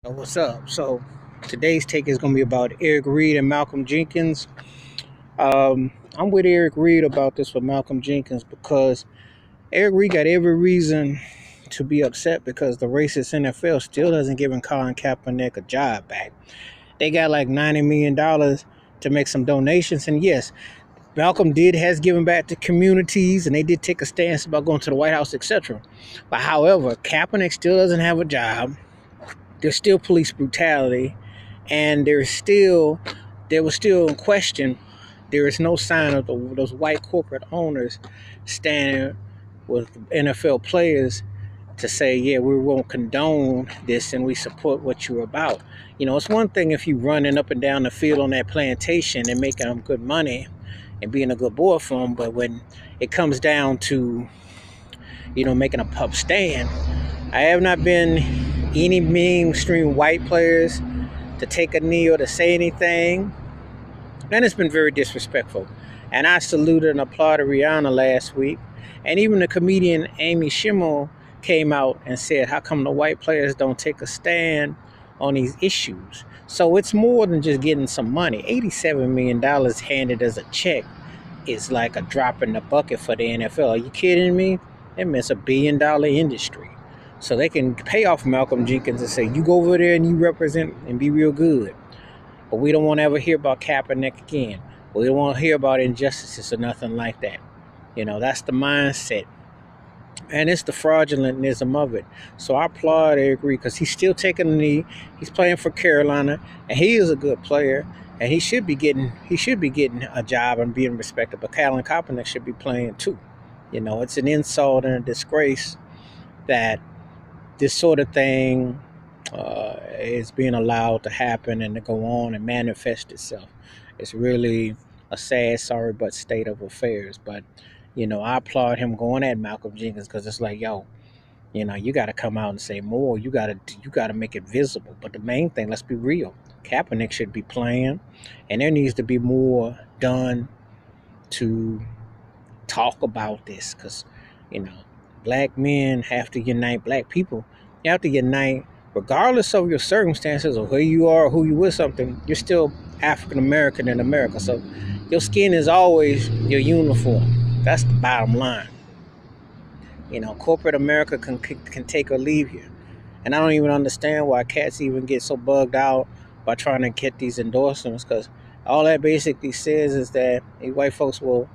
What's up? So today's take is going to be about Eric Reid and Malcolm Jenkins. I'm with Eric Reid about this with Malcolm Jenkins because Eric Reid got every reason to be upset because the racist NFL still doesn't give Colin Kaepernick a job back. They got like $90 million to make some donations, and yes, Malcolm has given back to communities, and they did take a stance about going to the White House, etc. But however, Kaepernick still doesn't have a job. There's still police brutality, and there was still in question. There is no sign of those white corporate owners standing with NFL players to say, yeah, we won't condone this and we support what you're about. It's one thing if you running up and down the field on that plantation and making them good money and being a good boy for them, but when it comes down to, making a pub stand, I have not been any mainstream white players to take a knee or to say anything, and it's been very disrespectful. And I saluted and applauded Rihanna last week, and even the comedian Amy Schimmel came out and said, "How come the white players don't take a stand on these issues?" So it's more than just getting some money. $87 million handed as a check is like a drop in the bucket for the NFL. Are you kidding me? That means $1 billion industry. So they can pay off Malcolm Jenkins and say, you go over there and you represent and be real good. But we don't want to ever hear about Kaepernick again. We don't want to hear about injustices or nothing like that. That's the mindset. And it's the fraudulentism of it. So I applaud Eric Reid because he's still taking the knee. He's playing for Carolina, and he is a good player. And he should be getting a job and being respected. But Colin Kaepernick should be playing too. It's an insult and a disgrace that this sort of thing is being allowed to happen and to go on and manifest itself. It's really a sad, sorry, but state of affairs. But, I applaud him going at Malcolm Jenkins because it's like, yo, you got to come out and say more. You got to make it visible. But the main thing, let's be real, Kaepernick should be playing, and there needs to be more done to talk about this because, black men have to unite, black people, you have to unite regardless of your circumstances or who you are or who you with something. You're still African American in America. So your skin is always your uniform. That's the bottom line. Corporate America can take or leave you. And I don't even understand why cats even get so bugged out by trying to get these endorsements because all that basically says is that these white folks will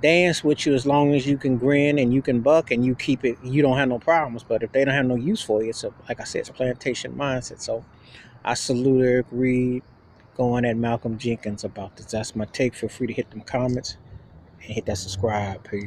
dance with you as long as you can grin and you can buck and you keep it, you don't have no problems. But if they don't have no use for you, like I said, it's a plantation mindset. So I salute Eric Reid going at Malcolm Jenkins about this. That's my take. Feel free to hit them comments and hit that subscribe. Peace.